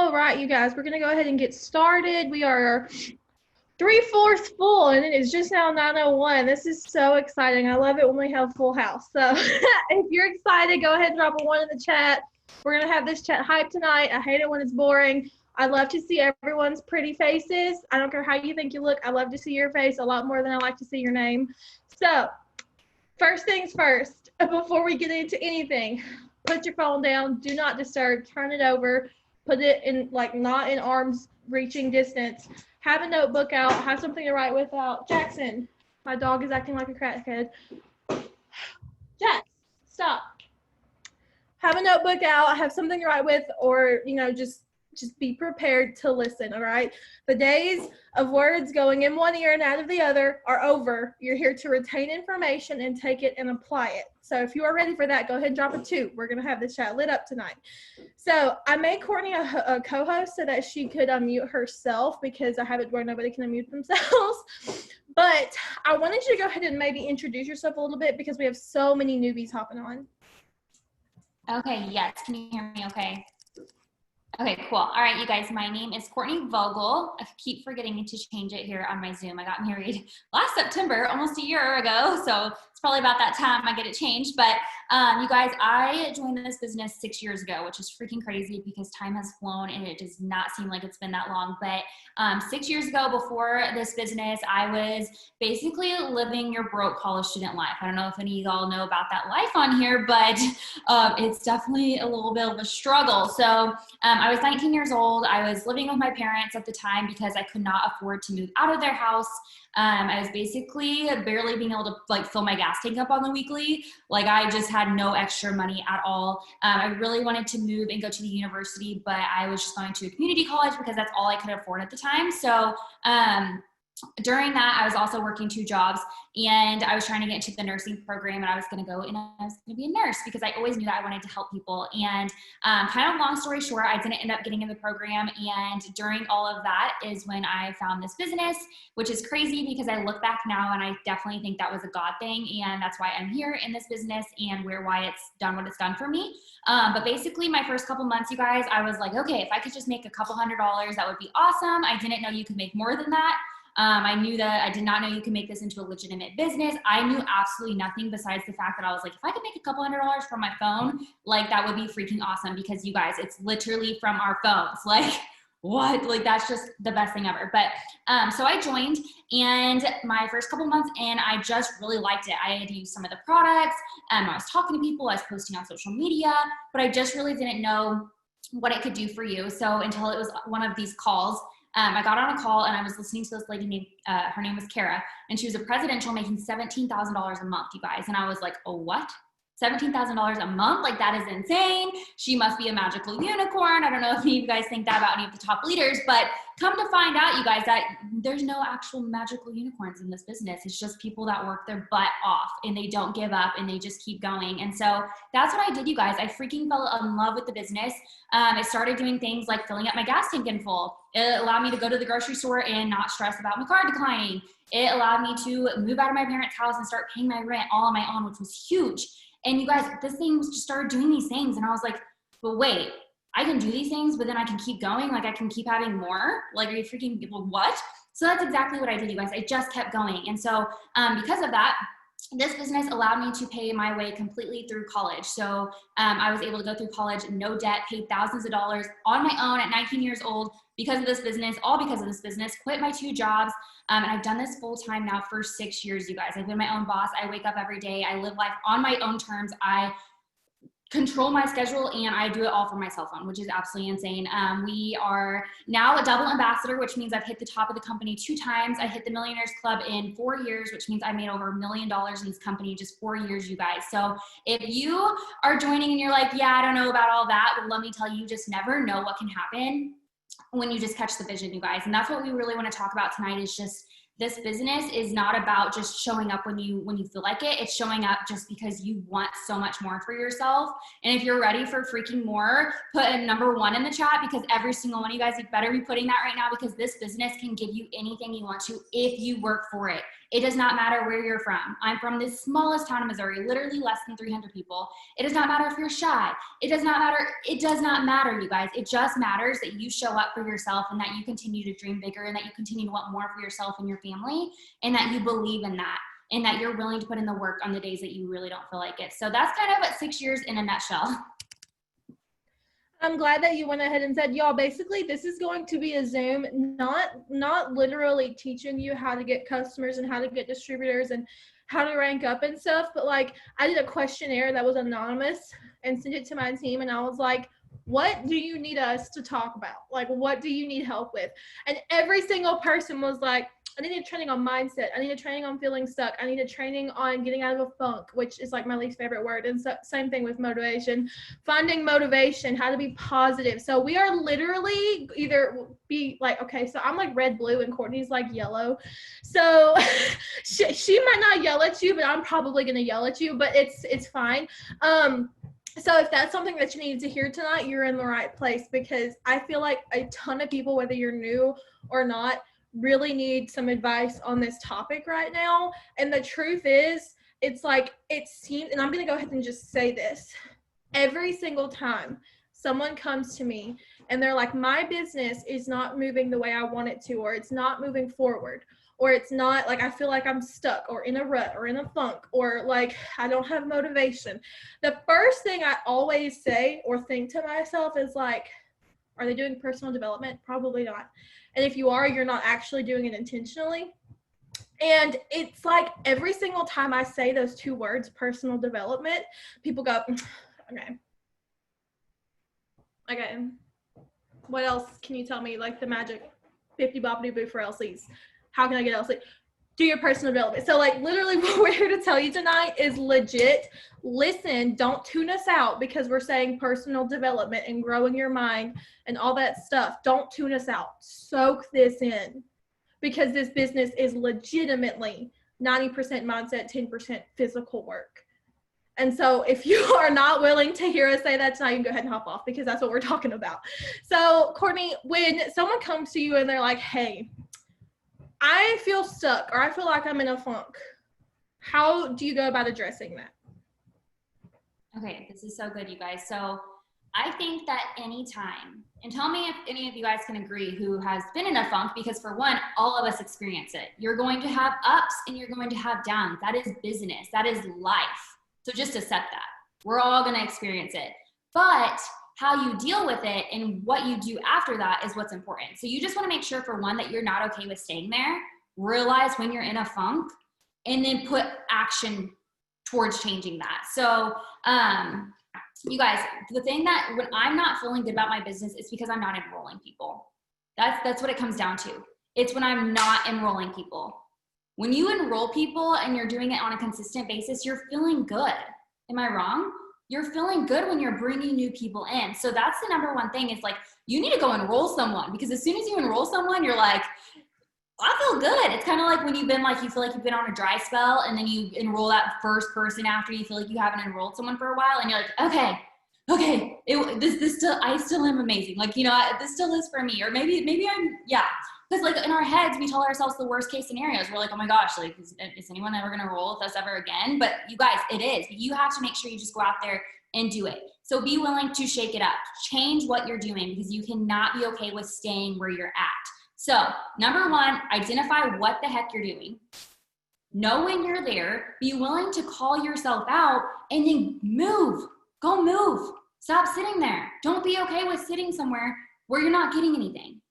All right, you guys, we're going to go ahead and get started. We are 3/4 full, and it is just now 9:01. This is so exciting. I love it when we have full house. So if you're excited, go ahead and drop a 1 in the chat. We're going to have this chat hype tonight. I hate it when it's boring. I love to see everyone's pretty faces. I don't care how you think you look. I love to see your face a lot more than I like to see your name. So first things first, before we get into anything, put your phone down. Do not disturb. Turn it over. Put it in, like, not in arm's reaching distance. Have a notebook out. Have something to write with out. Jackson, my dog is acting like a crackhead. Jax, stop. Have a notebook out. Have something to write with, or, just be prepared to listen, all right? The days of words going in one ear and out of the other are over. You're here to retain information and take it and apply it. So if you are ready for that, go ahead and drop a 2. We're going to have this chat lit up tonight. So I made Cortney a co-host so that she could unmute herself, because I have it where nobody can unmute themselves. But I wanted you to go ahead and maybe introduce yourself a little bit, because we have so many newbies hopping on. Okay, yes. Can you hear me okay? Okay, cool. All right, you guys, my name is Cortney Vogel. I keep forgetting to change it here on my Zoom. I got married last September, almost a year ago, so it's probably about that time I get it changed. But you guys, I joined this business 6 years ago, which is freaking crazy because time has flown and it does not seem like it's been that long. But 6 years ago, before this business, I was basically living your broke college student life. I don't know if any of y'all know about that life on here, but it's definitely a little bit of a struggle. So I was 19 years old. I was living with my parents at the time because I could not afford to move out of their house. I was basically barely being able to fill my gas tank up on the weekly. I just had no extra money at all. I really wanted to move and go to the university, but I was just going to a community college because that's all I could afford at the time. So during that, I was also working 2 jobs, and I was trying to get into the nursing program, and I was going to go and I was going to be a nurse because I always knew that I wanted to help people. And kind of long story short, I didn't end up getting in the program. And during all of that is when I found this business, which is crazy because I look back now and I definitely think that was a God thing. And that's why I'm here in this business and why it's done what it's done for me. But basically my first couple months, you guys, I was like, okay, if I could just make a couple $100s, that would be awesome. I didn't know you could make more than that. I did not know you could make this into a legitimate business. I knew absolutely nothing besides the fact that I was like, if I could make a couple $100s from my phone, that would be freaking awesome, because you guys, it's literally from our phones. What? That's just the best thing ever. But, so I joined, and my first couple months in, I just really liked it. I had used some of the products, I was talking to people, I was posting on social media, but I just really didn't know what it could do for you. So until it was one of these calls, I got on a call and I was listening to this lady named, her name was Kara, and she was a presidential making $17,000 a month, you guys. And I was like, oh, what? $17,000 a month? That is insane. She must be a magical unicorn. I don't know if any of you guys think that about any of the top leaders, but come to find out, you guys, that there's no actual magical unicorns in this business. It's just people that work their butt off and they don't give up and they just keep going. And so that's what I did, you guys. I freaking fell in love with the business. I started doing things like filling up my gas tank in full. It allowed me to go to the grocery store and not stress about my car declining. It allowed me to move out of my parents' house and start paying my rent all on my own, which was huge. And you guys, this thing just started doing these things. And I was like, but wait, I can do these things, but then I can keep going. I can keep having more. Are you freaking, what? So that's exactly what I did, you guys. I just kept going. And so because of that, this business allowed me to pay my way completely through college. So I was able to go through college, no debt, paid thousands of dollars on my own at 19 years old because of this business, all because of this business, quit my 2 jobs. And I've done this full time now for 6 years, you guys. I've been my own boss. I wake up every day. I live life on my own terms. I control my schedule, and I do it all from my cell phone, which is absolutely insane. We are now a double ambassador, which means I've hit the top of the company 2 times. I hit the Millionaires Club in 4 years, which means I made over $1 million in this company in just 4 years, you guys. So if you are joining and you're like, yeah, I don't know about all that, well, let me tell you, you just never know what can happen when you just catch the vision, you guys. And that's what we really want to talk about tonight, is just this business is not about just showing up when you feel like it. It's showing up just because you want so much more for yourself. And if you're ready for freaking more, put a number 1 in the chat, because every single one of you guys, you better be putting that right now, because this business can give you anything you want to if you work for it. It does not matter where you're from. I'm from the smallest town in Missouri, literally less than 300 people. It does not matter if you're shy. It does not matter. It does not matter, you guys. It just matters that you show up for yourself, and that you continue to dream bigger, and that you continue to want more for yourself and your family, and that you believe in that, and that you're willing to put in the work on the days that you really don't feel like it. So that's kind of what 6 years in a nutshell. I'm glad that you went ahead and said, y'all, basically this is going to be a Zoom, not literally teaching you how to get customers and how to get distributors and how to rank up and stuff, but like I did a questionnaire that was anonymous and sent it to my team, and I was like, what do you need us to talk about? Like, what do you need help with? And every single person was like, I need a training on mindset. I need a training on feeling stuck. I need a training on getting out of a funk, which is like my least favorite word. And so, same thing with motivation, finding motivation, how to be positive. So we are literally either be like, okay, so I'm like red, blue, and Cortney's like yellow. So she might not yell at you, but I'm probably going to yell at you, but it's fine. So if that's something that you needed to hear tonight, you're in the right place, because I feel like a ton of people, whether you're new or not, really need some advice on this topic right now. And the truth is, it's like, it seems, and I'm going to go ahead and just say this, every single time someone comes to me and they're like, my business is not moving the way I want it to, or it's not moving forward, or it's not, like, I feel like I'm stuck or in a rut or in a funk, or like I don't have motivation. The first thing I always say or think to myself is like, are they doing personal development? Probably not. And if you are, you're not actually doing it intentionally. And it's like every single time I say those 2 words, personal development, people go, okay. What else can you tell me? Like the magic 50 boppity boo for LCs. How can I get LC? Do your personal development. So like literally what we're here to tell you tonight is legit. Listen, don't tune us out because we're saying personal development and growing your mind and all that stuff. Don't tune us out. Soak this in, because this business is legitimately 90% mindset, 10% physical work. And so if you are not willing to hear us say that tonight, you can go ahead and hop off, because that's what we're talking about. So Cortney, when someone comes to you and they're like, hey, I feel stuck, or I feel like I'm in a funk, how do you go about addressing that? Okay, this is so good, you guys. So I think that anytime, and tell me if any of you guys can agree who has been in a funk, because for one, all of us experience it. You're going to have ups and you're going to have downs. That is business. That is life. So just accept that. We're all going to experience it. But how you deal with it and what you do after that is what's important. So you just want to make sure, for one, that you're not okay with staying there. Realize when you're in a funk, and then put action towards changing that. So you guys, the thing that when I'm not feeling good about my business, it's because I'm not enrolling people. That's what it comes down to. It's when I'm not enrolling people. When you enroll people and you're doing it on a consistent basis, you're feeling good. Am I wrong? You're feeling good when you're bringing new people in. So that's the number one thing, is like, you need to go enroll someone, because as soon as you enroll someone, you're like, I feel good. It's kind of like when you've been like, you feel like you've been on a dry spell, and then you enroll that first person after you feel like you haven't enrolled someone for a while, and you're like, okay, I still am amazing. Like, you know, this still is for me. Or maybe yeah. Because like in our heads, we tell ourselves the worst case scenarios. We're like, oh my gosh, like, is anyone ever going to roll with us ever again? But you guys, it is. But you have to make sure you just go out there and do it. So be willing to shake it up. Change what you're doing, because you cannot be okay with staying where you're at. So number one, identify what the heck you're doing. Know when you're there. Be willing to call yourself out, and then move. Go move. Stop sitting there. Don't be okay with sitting somewhere where you're not getting anything.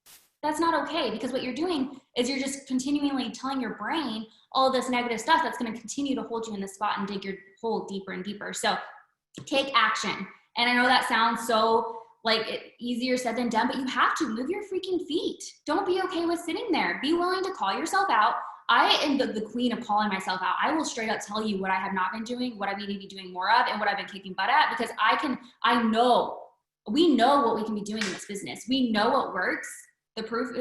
That's not okay, because what you're doing is you're just continually telling your brain all this negative stuff that's going to continue to hold you in the spot and dig your hole deeper and deeper. So take action. And I know that sounds so like easier said than done, but you have to move your freaking feet. Don't be okay with sitting there. Be willing to call yourself out. I am the queen of calling myself out. I will straight up tell you what I have not been doing, what I need to be doing more of, and what I've been kicking butt at, because we know what we can be doing in this business. We know what works. the proof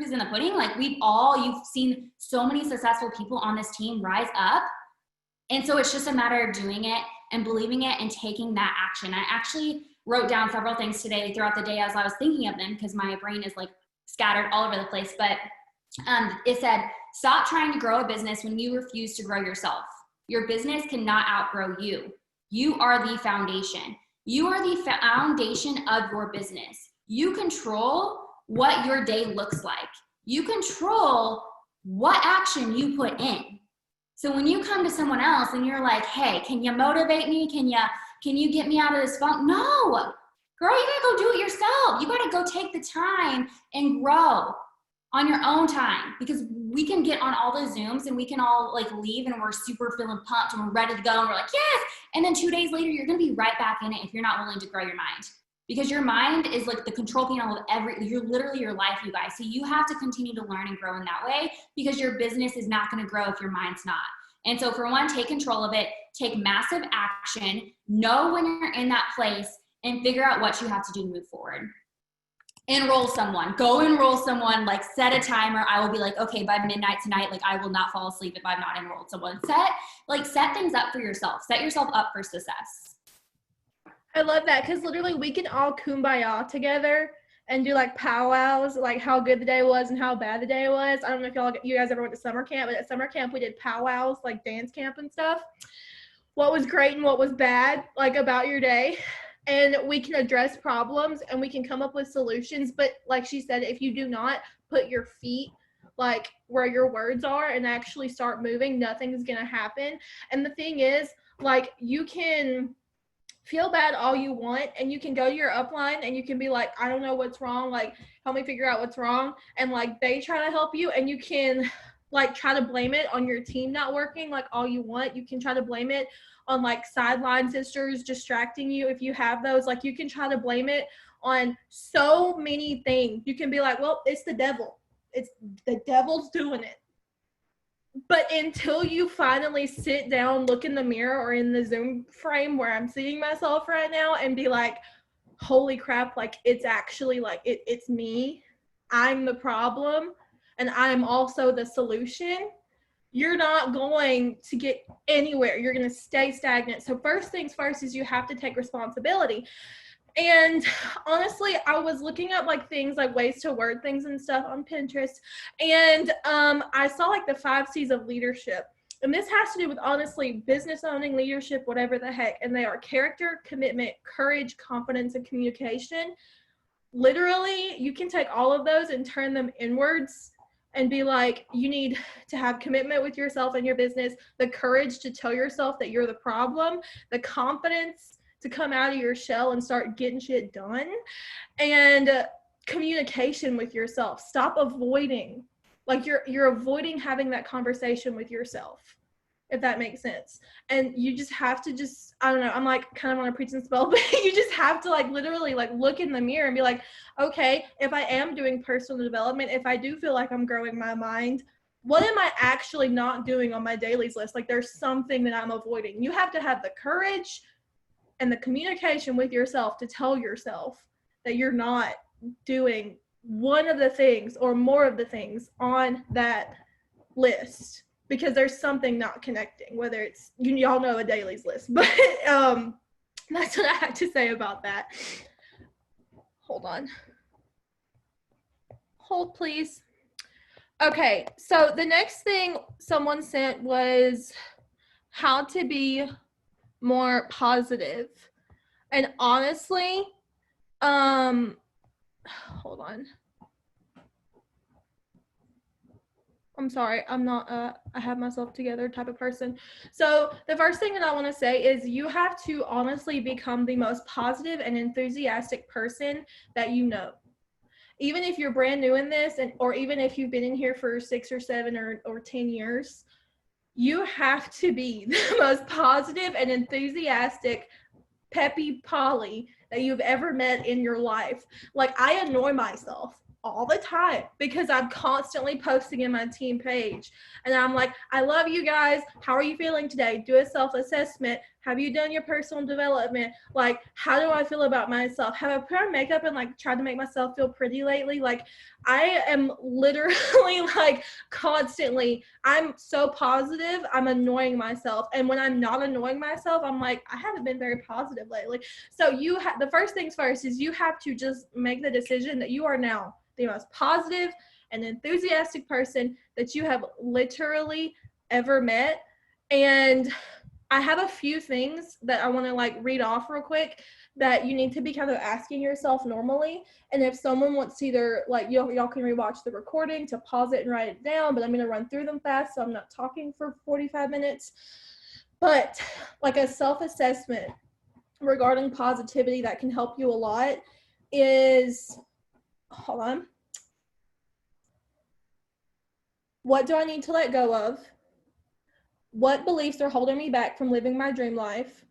is in the pudding. Like you've seen so many successful people on this team rise up. And so it's just a matter of doing it and believing it and taking that action. I actually wrote down several things today throughout the day as I was thinking of them, because my brain is like scattered all over the place. But it said, stop trying to grow a business when you refuse to grow yourself. Your business cannot outgrow you. You are the foundation. You are the foundation of your business. You control what your day looks like. You control what action you put in. So when you come to someone else and you're like, hey, can you motivate me? Can you get me out of this funk? No, girl, you gotta go do it yourself. You gotta go take the time and grow on your own time, because we can get on all the Zooms and we can all like leave and we're super feeling pumped and we're ready to go and we're like, yes. And then 2 days later, you're gonna be right back in it if you're not willing to grow your mind. Because your mind is like the control panel of you're literally your life, you guys. So you have to continue to learn and grow in that way, because your business is not gonna grow if your mind's not. And so for one, take control of it, take massive action, know when you're in that place, and figure out what you have to do to move forward. Enroll someone, go enroll someone, like set a timer. I will be like, okay, by midnight tonight, like I will not fall asleep if I've not enrolled someone. Set things up for yourself. Set yourself up for success. I love that, because literally we can all kumbaya together and do like powwows, like how good the day was and how bad the day was. I don't know if you guys ever went to summer camp, but at summer camp we did powwows, like dance camp and stuff. What was great and what was bad, like about your day. And we can address problems and we can come up with solutions. But like she said, if you do not put your feet like where your words are and actually start moving, nothing's gonna happen. And the thing is, like, you can feel bad all you want, and you can go to your upline and you can be like, I don't know what's wrong, like help me figure out what's wrong, and like they try to help you, and you can like try to blame it on your team not working like all you want. You can try to blame it on like sideline sisters distracting you if you have those. Like you can try to blame it on so many things. You can be like, well, it's the devil, it's the devil's doing it. But until you finally sit down, look in the mirror or in the Zoom frame where I'm seeing myself right now and be like, holy crap, like it's actually like it's me, I'm the problem, and I'm also the solution, you're not going to get anywhere. You're going to stay stagnant. So first things first is you have to take responsibility. And honestly, I was looking up like things like ways to word things and stuff on Pinterest. And I saw like the 5 C's of leadership. And this has to do with, honestly, business owning, leadership, whatever the heck. And they are character, commitment, courage, confidence, and communication. Literally, you can take all of those and turn them inwards and be like, you need to have commitment with yourself and your business, the courage to tell yourself that you're the problem, the confidence to come out of your shell and start getting shit done, and communication with yourself. Stop avoiding. Like you're avoiding having that conversation with yourself, if that makes sense. And you just have to I don't know, I'm like kind of on a preaching spell, but you just have to like literally like look in the mirror and be like, okay, if I am doing personal development, if I do feel like I'm growing my mind, what am I actually not doing on my dailies list? Like there's something that I'm avoiding. You have to have the courage and the communication with yourself to tell yourself that you're not doing one of the things or more of the things on that list, because there's something not connecting, whether it's, y'all know a dailies list, but that's what I had to say about that. Hold on. Hold, please. Okay, so the next thing someone sent was how to be more positive. And honestly, hold on. I'm sorry, I'm not I have myself together type of person. So the first thing that I want to say is you have to honestly become the most positive and enthusiastic person that you know. Even if you're brand new in this, or even if you've been in here for 6 or 7 or 10 years, you have to be the most positive and enthusiastic peppy Polly that you've ever met in your life. Like, I annoy myself all the time because I'm constantly posting in my team page and I'm like, I love you guys, how are you feeling today? Do a self-assessment, Have you done your personal development? Like, how do I feel about myself? Have I put on makeup and like tried to make myself feel pretty lately? Like, I am literally like constantly, I'm so positive, I'm annoying myself. And when I'm not annoying myself, I'm like, I haven't been very positive lately. So the first things first is you have to just make the decision that you are now the most positive and enthusiastic person that you have literally ever met. And I have a few things that I want to like read off real quick that you need to be kind of asking yourself normally. And if someone wants to either like y'all can rewatch the recording to pause it and write it down, but I'm going to run through them fast so I'm not talking for 45 minutes. But like a self-assessment regarding positivity that can help you a lot is, hold on. What do I need to let go of? What beliefs are holding me back from living my dream life?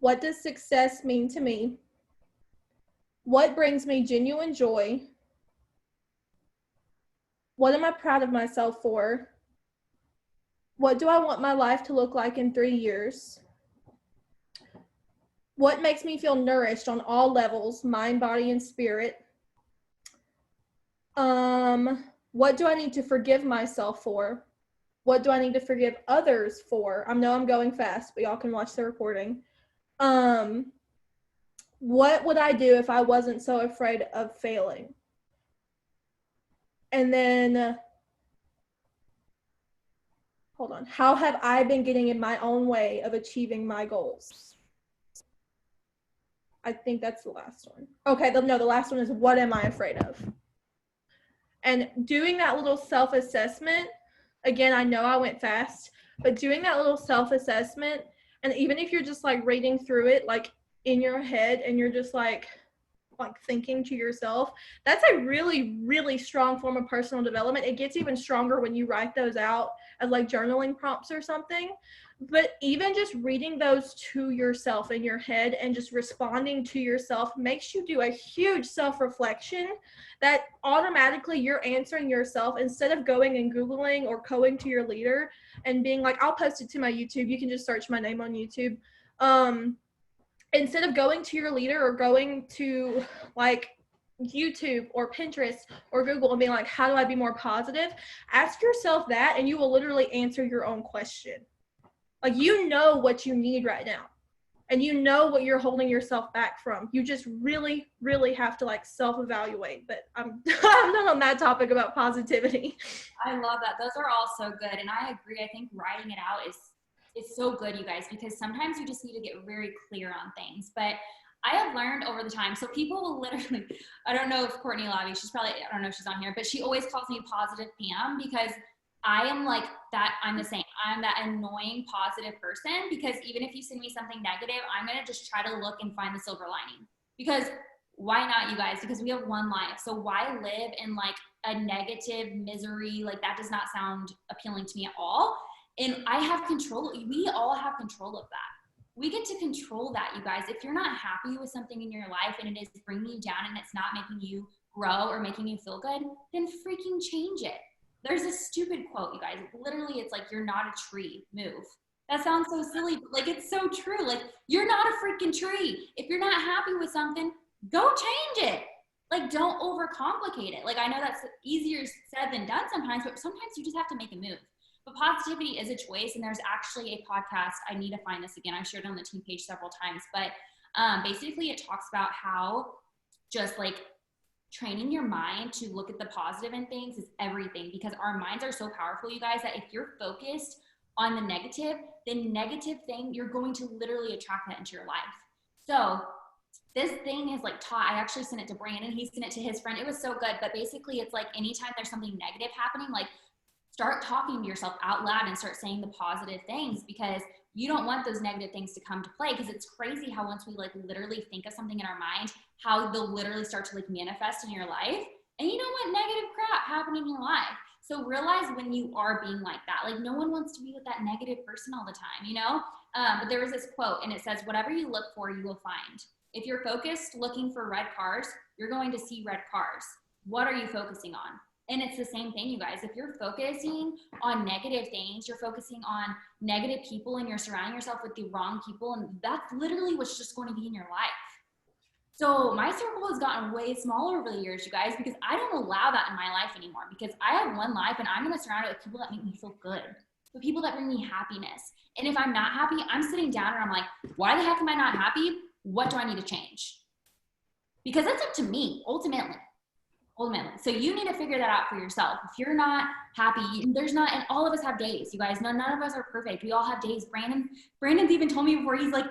What does success mean to me? What brings me genuine joy? What am I proud of myself for? What do I want my life to look like in 3 years? What makes me feel nourished on all levels, mind, body, and spirit? What do I need to forgive myself for? What do I need to forgive others for? I know I'm going fast, but y'all can watch the recording. What would I do if I wasn't so afraid of failing? And then, hold on. How have I been getting in my own way of achieving my goals? I think that's the last one. Okay, no, the last one is what am I afraid of? And doing that little self-assessment, again, I know I went fast, but doing that little self-assessment, and even if you're just like reading through it, like in your head, and you're just like thinking to yourself, that's a really, really strong form of personal development. It gets even stronger when you write those out as like journaling prompts or something. But even just reading those to yourself in your head and just responding to yourself makes you do a huge self-reflection that automatically you're answering yourself instead of going and Googling or going to your leader and being like, I'll post it to my YouTube. You can just search my name on YouTube. Instead of going to your leader or going to like YouTube or Pinterest or Google and being like, how do I be more positive? Ask yourself that and you will literally answer your own question. Like, you know what you need right now and you know what you're holding yourself back from. You just really, really have to like self-evaluate. But I'm not on that topic about positivity. I love that. Those are all so good. And I agree. I think writing it out is so good, you guys, because sometimes you just need to get very clear on things. But I have learned over the time, so people will literally, I don't know if Cortney Lobby, she's probably, I don't know if she's on here, but she always calls me Positive Pam because I am like that. I'm the same. I'm that annoying positive person because even if you send me something negative, I'm going to just try to look and find the silver lining because why not, you guys? Because we have one life. So why live in like a negative misery? Like that does not sound appealing to me at all. And I have control. We all have control of that. We get to control that, you guys. If you're not happy with something in your life and it is bringing you down and it's not making you grow or making you feel good, then freaking change it. There's a stupid quote, you guys. Literally, it's like, you're not a tree, move. That sounds so silly, but like, it's so true. Like, you're not a freaking tree. If you're not happy with something, go change it. Like, don't overcomplicate it. Like, I know that's easier said than done sometimes, but sometimes you just have to make a move. But positivity is a choice, and there's actually a podcast. I need to find this again. I shared it on the team page several times, but basically it talks about how just like training your mind to look at the positive in things is everything, because our minds are so powerful, you guys, that if you're focused on the negative thing, you're going to literally attract that into your life. So this thing is like taught. I actually sent it to Brandon. He sent it to his friend. It was so good. But basically it's like anytime there's something negative happening, like start talking to yourself out loud and start saying the positive things, because you don't want those negative things to come to play. Because it's crazy how once we like literally think of something in our mind, how they'll literally start to like manifest in your life. And you don't want negative crap happening in your life. So realize when you are being like that. Like, no one wants to be with that negative person all the time, you know? But there was this quote, and it says, whatever you look for, you will find. If you're focused looking for red cars, you're going to see red cars. What are you focusing on? And it's the same thing, you guys. If you're focusing on negative things, you're focusing on negative people, and you're surrounding yourself with the wrong people, and that's literally what's just going to be in your life. So my circle has gotten way smaller over the years, you guys, because I don't allow that in my life anymore, because I have one life and I'm going to surround it with people that make me feel good, with people that bring me happiness. And if I'm not happy, I'm sitting down and I'm like, why the heck am I not happy? What do I need to change? Because that's up to me, ultimately. So you need to figure that out for yourself. If you're not happy, there's not, and all of us have days, you guys. None of us are perfect. We all have days. Brandon's even told me before, he's like,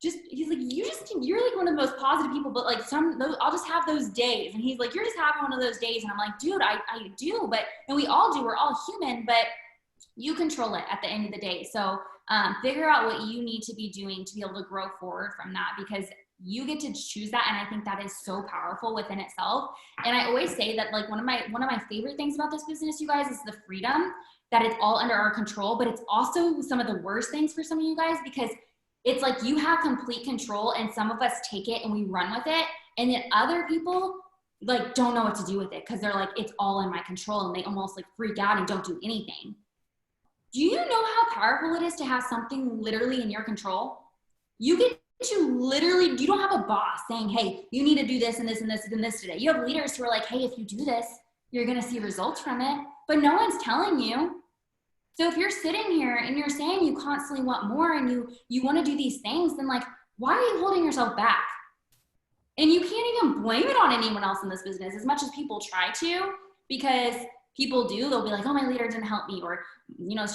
you're like one of the most positive people, but like I'll just have those days. And he's like, you're just having one of those days. And I'm like, dude, I do, and we all do, we're all human, but you control it at the end of the day. So figure out what you need to be doing to be able to grow forward from that, because you get to choose that. And I think that is so powerful within itself. And I always say that, like, one of my favorite things about this business, you guys, is the freedom that it's all under our control, but it's also some of the worst things for some of you guys, because it's like you have complete control, and some of us take it and we run with it. And then other people like don't know what to do with it, because they're like, it's all in my control, and they almost like freak out and don't do anything. Do you know how powerful it is to have something literally in your control? You get to literally, you don't have a boss saying, hey, you need to do this and this and this and this today. You have leaders who are like, hey, if you do this, you're going to see results from it, but no one's telling you. So if you're sitting here and you're saying you constantly want more and you want to do these things, then like, why are you holding yourself back? And you can't even blame it on anyone else in this business, as much as people try to, because people do. They'll be like, oh, my leader didn't help me, or, you know,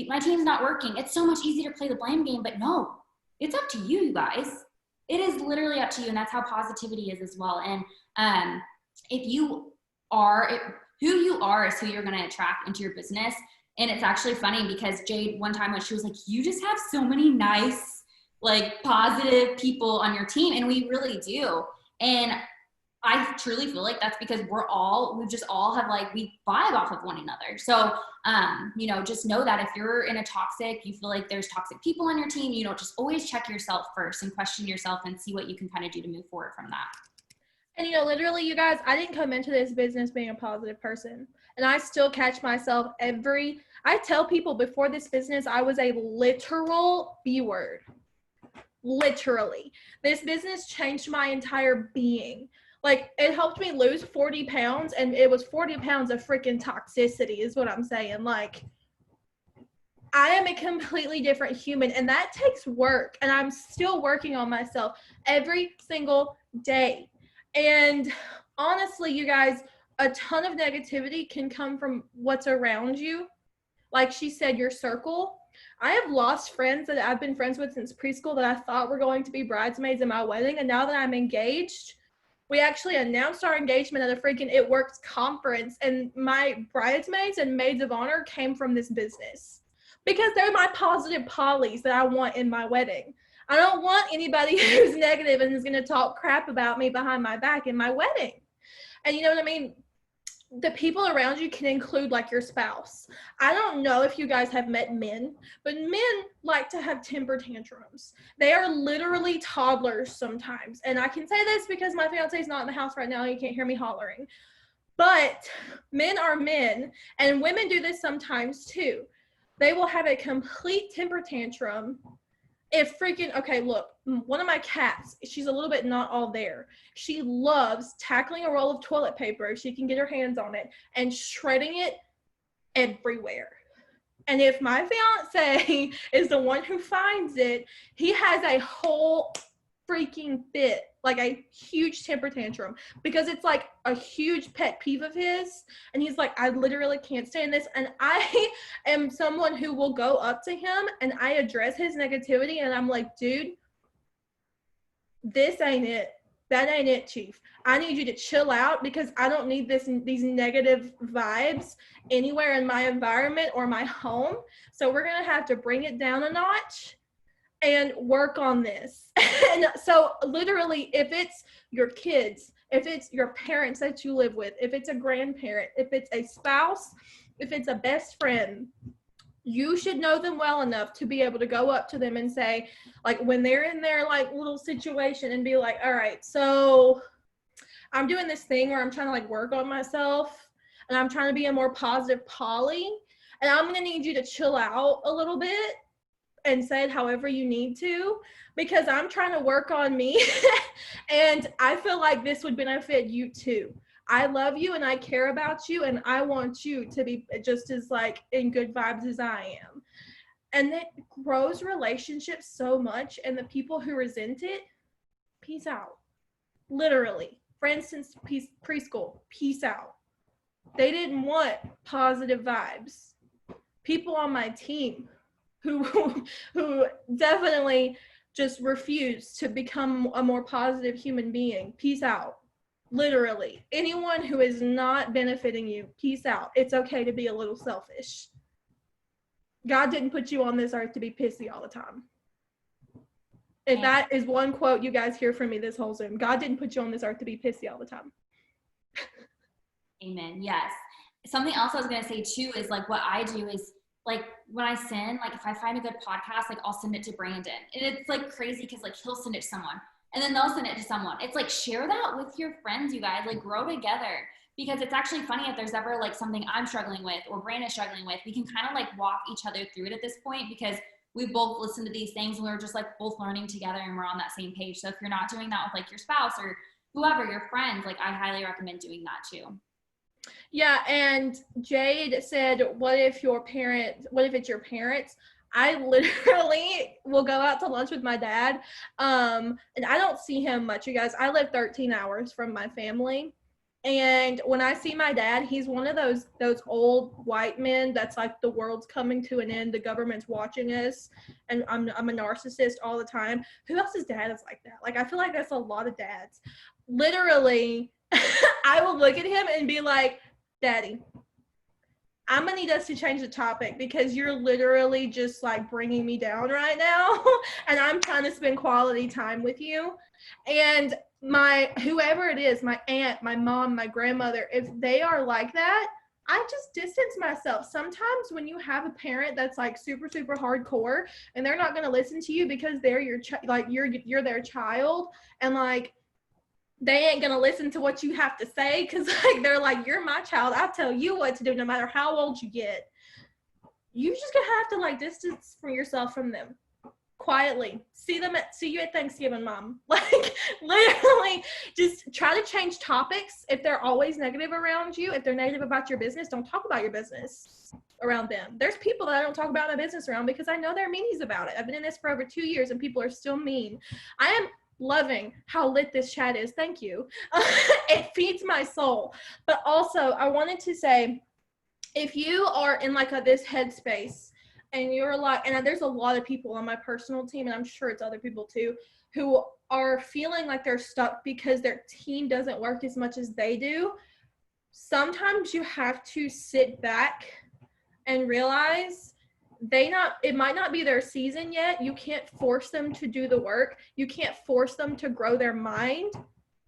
my team's not working. It's so much easier to play the blame game, but no, it's up to you, you guys. It is literally up to you. And that's how positivity is as well. And who you are is who you're going to attract into your business. And it's actually funny, because Jade, one time when she was like, you just have so many nice, like, positive people on your team. And we really do. And I truly feel like that's because we vibe off of one another. So, you know, just know that if you're in you feel like there's toxic people on your team, you know, just always check yourself first and question yourself and see what you can kind of do to move forward from that. And, you know, literally, you guys, I didn't come into this business being a positive person. And I still catch myself I tell people before this business, I was a literal B-word. Literally. This business changed my entire being. Like, it helped me lose 40 pounds, and it was 40 pounds of freaking toxicity is what I'm saying. Like, I am a completely different human, and that takes work, and I'm still working on myself every single day. And honestly, you guys, a ton of negativity can come from what's around you. Like she said, your circle. I have lost friends that I've been friends with since preschool that I thought were going to be bridesmaids in my wedding. And now that I'm engaged, we actually announced our engagement at a freaking It Works conference. And my bridesmaids and maids of honor came from this business, because they're my positive polys that I want in my wedding. I don't want anybody who's negative and is going to talk crap about me behind my back in my wedding. And you know what I mean? The people around you can include like your spouse. I don't know if you guys have met men, but men like to have temper tantrums. They are literally toddlers sometimes. And I can say this because my fiance is not in the house right now. You can't hear me hollering. But men are men, and women do this sometimes too. They will have a complete temper tantrum if freaking, okay, look, one of my cats, she's a little bit not all there. She loves tackling a roll of toilet paper if she can get her hands on it and shredding it everywhere. And if my fiance is the one who finds it, he has a whole freaking fit, like a huge temper tantrum, because it's like a huge pet peeve of his. And he's like, I literally can't stand this. And I am someone who will go up to him and I address his negativity. And I'm like, dude, this ain't it. That ain't it, Chief. I need you to chill out, because I don't need these negative vibes anywhere in my environment or my home. So we're going to have to bring it down a notch and work on this. And so literally, if it's your kids, if it's your parents that you live with, if it's a grandparent, if it's a spouse, if it's a best friend, you should know them well enough to be able to go up to them and say, like, when they're in their like little situation, and be like, all right, so I'm doing this thing where I'm trying to like work on myself. and I'm trying to be a more positive Polly, and I'm going to need you to chill out a little bit and say it however you need to, because I'm trying to work on me and I feel like this would benefit you too. I love you and I care about you and I want you to be just as like in good vibes as I am. And it grows relationships so much, and the people who resent it, peace out. Literally. For instance, preschool, peace out. They didn't want positive vibes. People on my team who definitely just refused to become a more positive human being, peace out. Literally. Anyone who is not benefiting you, peace out. It's okay to be a little selfish. God didn't put you on this earth to be pissy all the time. If that is one quote you guys hear from me this whole Zoom, God didn't put you on this earth to be pissy all the time. Amen. Yes. Something else I was going to say too is like what I do is like when I send, like if I find a good podcast, like I'll send it to Brandon. And it's like crazy because like he'll send it to someone and then they'll send it to someone. It's like share that with your friends, you guys, like grow together. Because it's actually funny if there's ever like something I'm struggling with or Brandon's struggling with, we can kind of like walk each other through it at this point because we both listen to these things and we're just like both learning together and we're on that same page. So if you're not doing that with like your spouse or whoever, your friends, like I highly recommend doing that too. Yeah, and Jade said, what if it's your parents? I literally will go out to lunch with my dad, and I don't see him much, you guys. I live 13 hours from my family, and when I see my dad, he's one of those old white men that's like the world's coming to an end, the government's watching us, and I'm a narcissist all the time. Who else's dad is like that? Like, I feel like that's a lot of dads. Literally, I will look at him and be like, Daddy, I'm gonna need us to change the topic because you're literally just like bringing me down right now and I'm trying to spend quality time with you. And my whoever it is, my aunt, my mom, my grandmother, if they are like that, I just distance myself. Sometimes when you have a parent that's like super hardcore and they're not going to listen to you because they're your you're their child, and like they ain't gonna listen to what you have to say because like they're like, you're my child, I'll tell you what to do no matter how old you get. You just gonna have to like distance for yourself from them quietly. See you at Thanksgiving, Mom. Like literally just try to change topics. If they're always negative around you, if they're negative about your business, don't talk about your business around them. There's people that I don't talk about my business around because I know they're meanies about it. I've been in this for over 2 years and people are still mean. I am loving how lit this chat is. Thank you. It feeds my soul. But also I wanted to say, if you are in like this headspace and you're like, and there's a lot of people on my personal team, and I'm sure it's other people too, who are feeling like they're stuck because their team doesn't work as much as they do. Sometimes you have to sit back and realize it might not be their season yet. You can't force them to do the work. You can't force them to grow their mind.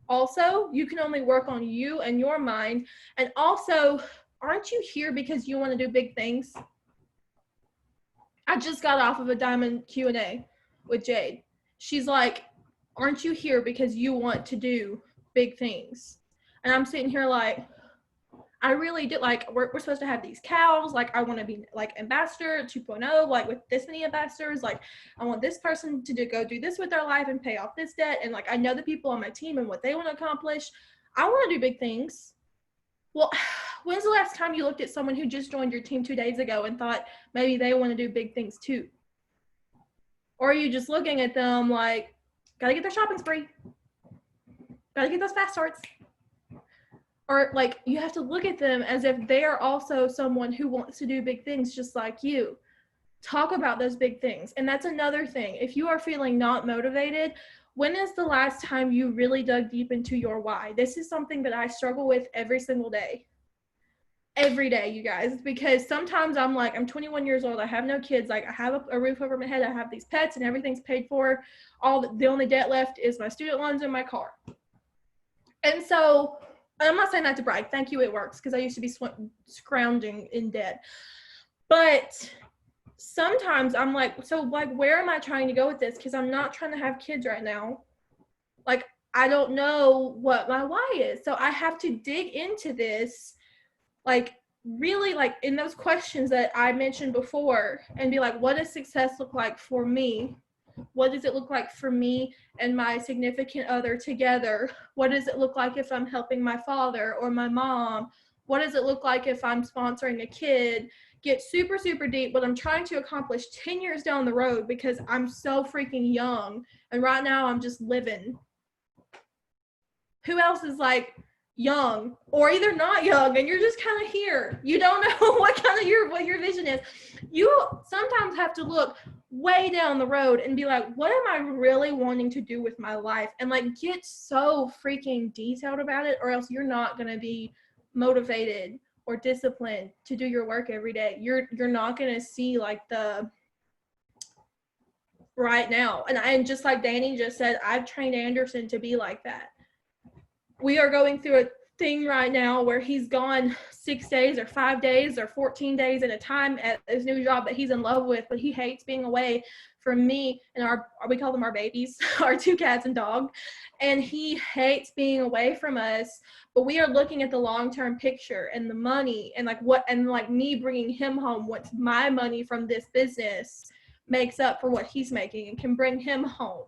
Also, you can only work on you and your mind. And also, aren't you here because you want to do big things? I just got off of a Diamond Q&A with Jade. She's like, aren't you here because you want to do big things? And I'm sitting here like, I really did. Like, we're supposed to have these cows. Like, I want to be like ambassador 2.0, like with this many ambassadors. Like, I want this person to go do this with their life and pay off this debt. And like, I know the people on my team and what they want to accomplish. I want to do big things. Well, when's the last time you looked at someone who just joined your team 2 days ago and thought maybe they want to do big things too? Or are you just looking at them like, gotta get their shopping spree, gotta get those fast starts? Or like, you have to look at them as if they are also someone who wants to do big things just like you. Talk about those big things. And that's another thing. If you are feeling not motivated, when is the last time you really dug deep into your why? This is something that I struggle with every single day. Every day, you guys, because sometimes I'm like, I'm 21 years old, I have no kids, like I have a roof over my head, I have these pets and everything's paid for. The only debt left is my student loans and my car. And so, I'm not saying that to brag, thank you, it works, because I used to be scrounging in debt. But sometimes I'm like, so like, where am I trying to go with this? Because I'm not trying to have kids right now. Like, I don't know what my why is. So I have to dig into this like really like in those questions that I mentioned before, and be like, what does success look like for me? What does it look like for me and my significant other together? What does it look like if I'm helping my father or my mom? What does it look like if I'm sponsoring a kid? Get super, super deep what I'm trying to accomplish 10 years down the road, because I'm so freaking young. And right now I'm just living. Who else is like young or either not young and you're just kind of here? You don't know what your vision is. You sometimes have to look way down the road and be like, what am I really wanting to do with my life? And like get so freaking detailed about it, or else you're not going to be motivated or disciplined to do your work every day. You're not going to see like the right now. And just like Danny just said, I've trained Anderson to be like that. We are going through a thing right now where he's gone 6 days or 5 days or 14 days at a time at his new job that he's in love with, but he hates being away from me and we call them our babies, our 2 cats and dog. And he hates being away from us, but we are looking at the long-term picture and the money and like me bringing him home, what's my money from this business makes up for what he's making and can bring him home.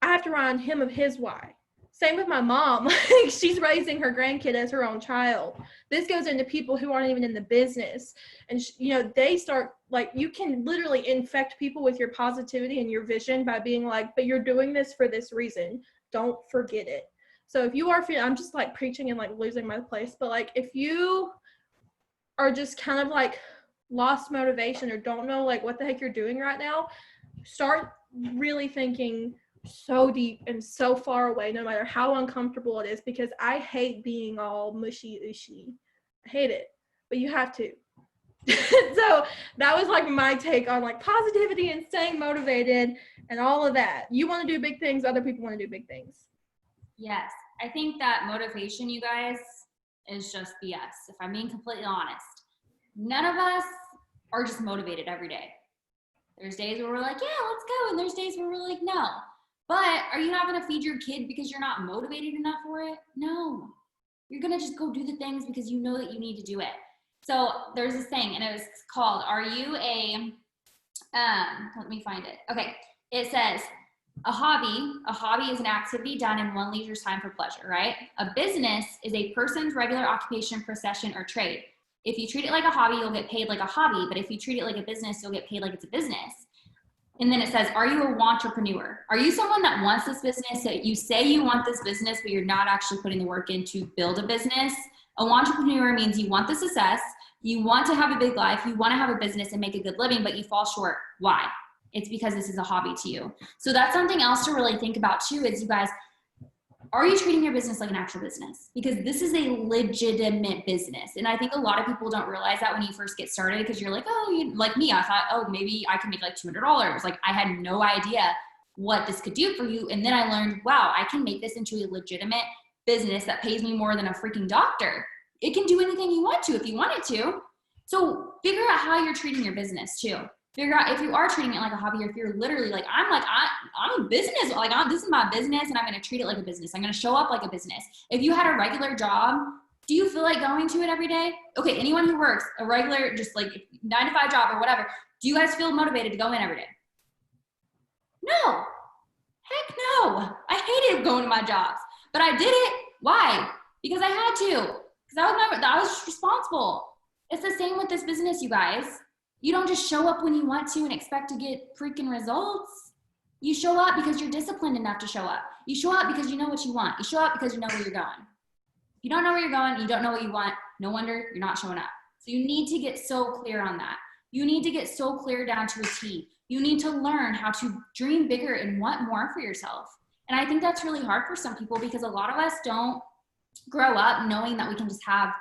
I have to remind him of his why. Same with my mom. She's raising her grandkid as her own child. This goes into people who aren't even in the business. And, they start, like, you can literally infect people with your positivity and your vision by being like, but you're doing this for this reason. Don't forget it. So if you are feeling, I'm just, like, preaching and, like, losing my place. But, like, if you are just kind of, like, lost motivation or don't know, like, what the heck you're doing right now, start really thinking so deep and so far away, no matter how uncomfortable it is, because I hate being all mushy-ushy. I hate it, but you have to. So that was like my take on like positivity and staying motivated and all of that. You want to do big things, other people want to do big things. Yes, I think that motivation, you guys, is just BS. If I'm being completely honest, none of us are just motivated every day. There's days where we're like, yeah, let's go. And there's days where we're like, no. But are you not going to feed your kid because you're not motivated enough for it? No. You're going to just go do the things because you know that you need to do it. So there's this thing, and it was called, are you a, let me find it. Okay. It says, a hobby is an activity done in one leisure time for pleasure, right? A business is a person's regular occupation, profession, or trade. If you treat it like a hobby, you'll get paid like a hobby. But if you treat it like a business, you'll get paid like it's a business. And then it says, are you a wantrepreneur? Are you someone that wants this business? So you say you want this business, but you're not actually putting the work in to build a business. A wantrepreneur means you want the success, you want to have a big life, you want to have a business and make a good living, but you fall short. Why? It's because this is a hobby to you. So that's something else to really think about too, is you guys, are you treating your business like an actual business? Because this is a legitimate business. And I think a lot of people don't realize that when you first get started, because you're like, oh, like me, I thought, oh, maybe I can make like $200. Like I had no idea what this could do for you. And then I learned, wow, I can make this into a legitimate business that pays me more than a freaking doctor. It can do anything you want to if you want it to. So figure out how you're treating your business too. Figure out if you are treating it like a hobby, or if you're literally like, I'm a business, like this is my business and I'm going to treat it like a business. I'm going to show up like a business. If you had a regular job, do you feel like going to it every day? Okay, anyone who works a regular, just like 9-to-5 job or whatever, do you guys feel motivated to go in every day? No. Heck no. I hated going to my jobs, but I did it. Why? Because I had to. Because I was responsible. It's the same with this business, you guys. You don't just show up when you want to and expect to get freaking results. You show up because you're disciplined enough to show up. You show up because you know what you want. You show up because you know where you're going. If you don't know where you're going, you don't know what you want, no wonder you're not showing up. So you need to get so clear on that. You need to get so clear down to a T. You need to learn how to dream bigger and want more for yourself. And I think that's really hard for some people, because a lot of us don't grow up knowing that we can just have,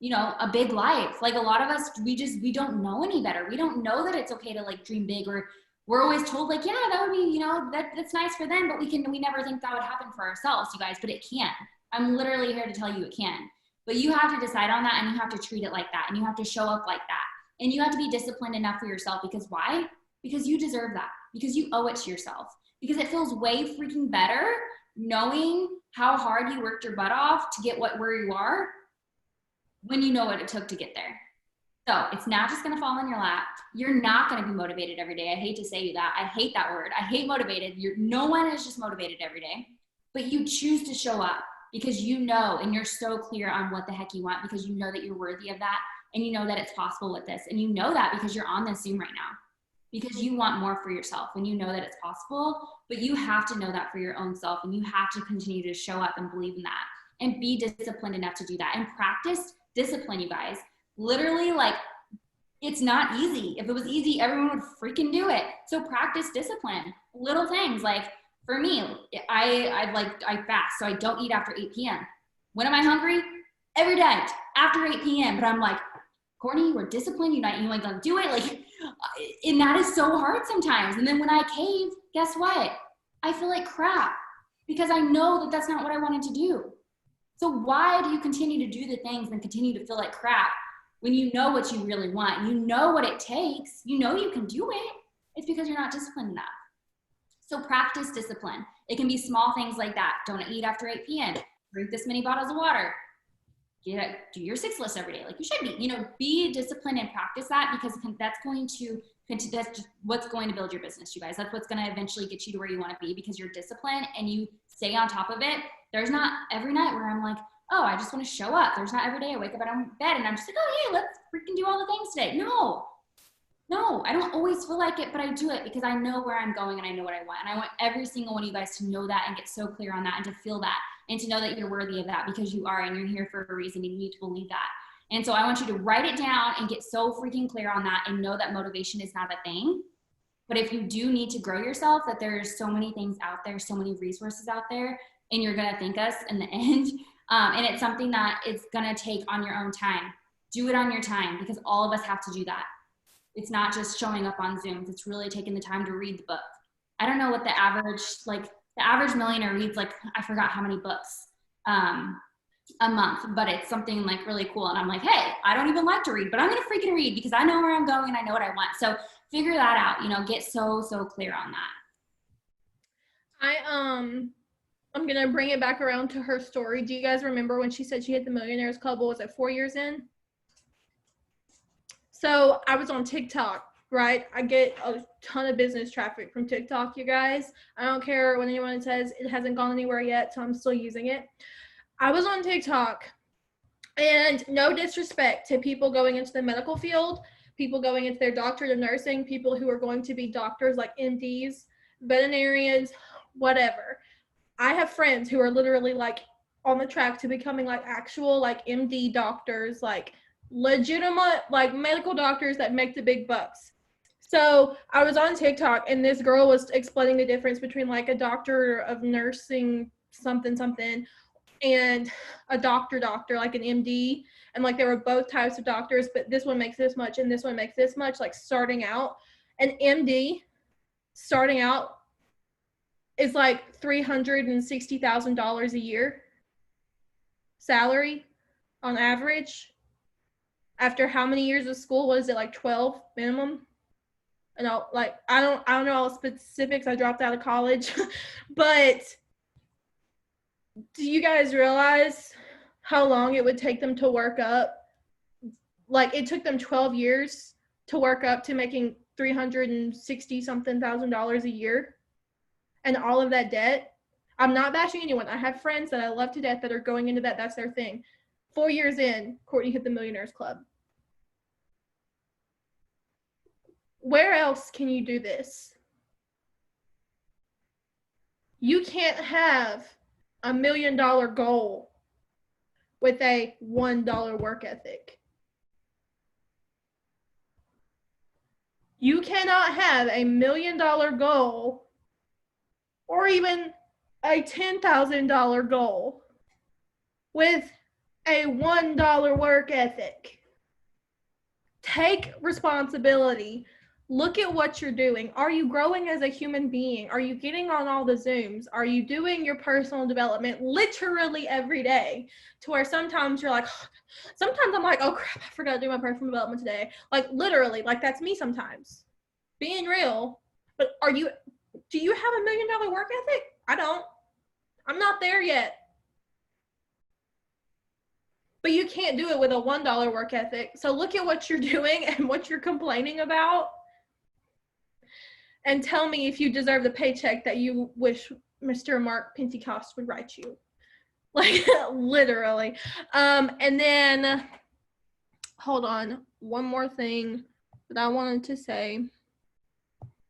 a big life. Like a lot of us, we don't know any better. We don't know that it's okay to like dream big, or we're always told like, yeah, that would be, that's nice for them, but we never think that would happen for ourselves, you guys, but it can. I'm literally here to tell you it can. But you have to decide on that, and you have to treat it like that, and you have to show up like that. And you have to be disciplined enough for yourself, because why? Because you deserve that, because you owe it to yourself, because it feels way freaking better knowing how hard you worked your butt off to get where you are, when you know what it took to get there. So it's not just going to fall in your lap. You're not going to be motivated every day. I hate to say that. I hate that word. I hate motivated. No one is just motivated every day, but you choose to show up because you know, and you're so clear on what the heck you want because you know that you're worthy of that. And you know that it's possible with this. And you know that because you're on this Zoom right now, because you want more for yourself and you know that it's possible, but you have to know that for your own self. And you have to continue to show up and believe in that and be disciplined enough to do that and practice discipline, you guys. Literally, like, it's not easy. If it was easy, everyone would freaking do it. So practice discipline. Little things like, for me, I fast, so I don't eat after 8 p.m. When am I hungry? Every night after 8 p.m. But I'm like, Cortney, you are disciplined. You ain't gonna do it. Like, and that is so hard sometimes. And then when I cave, guess what? I feel like crap because I know that that's not what I wanted to do. So why do you continue to do the things and continue to feel like crap when you know what you really want? You know what it takes. You know you can do it. It's because you're not disciplined enough. So practice discipline. It can be small things like that. Don't eat after 8 p.m. Drink this many bottles of water. Do your 6 list every day. Like you should be, be disciplined and practice that because that's just what's going to build your business, you guys. That's what's going to eventually get you to where you want to be because you're disciplined and you stay on top of it. There's not every night where I'm like, oh, I just want to show up. There's not every day I wake up out of bed and I'm just like, oh, hey, let's freaking do all the things today. No, I don't always feel like it, but I do it because I know where I'm going and I know what I want. And I want every single one of you guys to know that and get so clear on that and to feel that and to know that you're worthy of that because you are and you're here for a reason. You need to believe that. And so I want you to write it down and get so freaking clear on that and know that motivation is not a thing. But if you do need to grow yourself, that there's so many things out there, so many resources out there, and you're going to thank us in the end. And it's something that it's going to take on your own time. Do it on your time because all of us have to do that. It's not just showing up on Zooms. It's really taking the time to read the book. I don't know what the average millionaire reads, like, I forgot how many books a month, but it's something like really cool. And I'm like, hey, I don't even like to read, but I'm going to freaking read because I know where I'm going and I know what I want. So figure that out, get so clear on that. I'm going to bring it back around to her story. Do you guys remember when she said she hit the Millionaires Club? What was it, 4 years in? So I was on TikTok, right? I get a ton of business traffic from TikTok, you guys. I don't care what anyone says. It hasn't gone anywhere yet, so I'm still using it. I was on TikTok, and no disrespect to people going into the medical field, people going into their doctorate of nursing, people who are going to be doctors like MDs, veterinarians, whatever. I have friends who are literally like on the track to becoming like actual like MD doctors, like legitimate like medical doctors that make the big bucks. So I was on TikTok and this girl was explaining the difference between like a doctor of nursing something and a doctor like an MD, and like there were both types of doctors, but this one makes this much and this one makes this much, like starting out. An MD starting out is like $360,000 a year salary on average. After how many years of school? What is it, like 12 minimum? And I don't know all the specifics. I dropped out of college. But do you guys realize how long it would take them to work up? Like it took them 12 years to work up to making $360-something thousand a year, and all of that debt. I'm not bashing anyone. I have friends that I love to death that are going into that. That's their thing. 4 years in, Cortney hit the Millionaires Club. Where else can you do this? You can't have $1 million goal with a $1 work ethic. You cannot have a $1 million goal or even a $10,000 goal with a $1 work ethic. Take responsibility. Look at what you're doing. Are you growing as a human being? Are you getting on all the Zooms? Are you doing your personal development literally every day to where sometimes you're like, sometimes I'm like, oh crap, I forgot to do my personal development today. Like literally, like that's me sometimes. Being real. But do you have $1 million work ethic? I don't. I'm not there yet. but you can't do it with a $1 work ethic. So look at what you're doing and what you're complaining about, and tell me if you deserve the paycheck that you wish Mr. Mark Pentecost would write you. Like, literally. And then, hold on, one more thing that I wanted to say.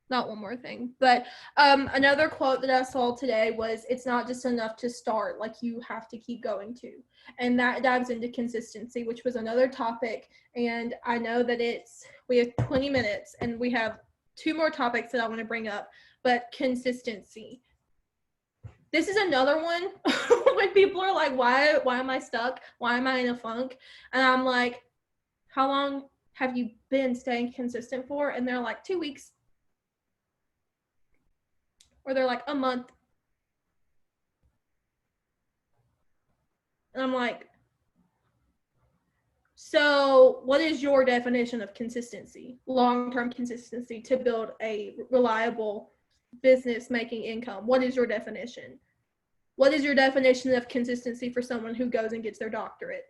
Not one more thing, but another quote that I saw today was, it's not just enough to start, like you have to keep going too. And that dives into consistency, which was another topic. And I know that we have 20 minutes and we have 2 more topics that I want to bring up, but consistency. This is another one when people are like, why am I stuck? Why am I in a funk? And I'm like, how long have you been staying consistent for? And they're like, 2 weeks. Or they're like, a month. And I'm like, so what is your definition of consistency? Long-term consistency to build a reliable business making income. What is your definition? What is your definition of consistency for someone who goes and gets their doctorate?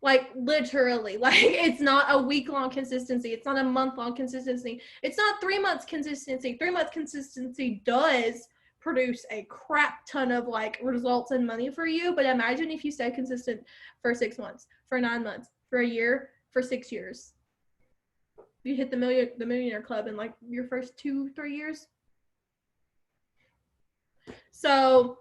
Like, literally, like, it's not a week-long consistency. It's not a month-long consistency. It's not 3 months consistency. 3-month consistency does produce a crap ton of, like, results and money for you. But imagine if you stay consistent for 6 months, for 9 months, for a year, for 6 years. You hit the millionaire club in, like, your first 2-3 years. So,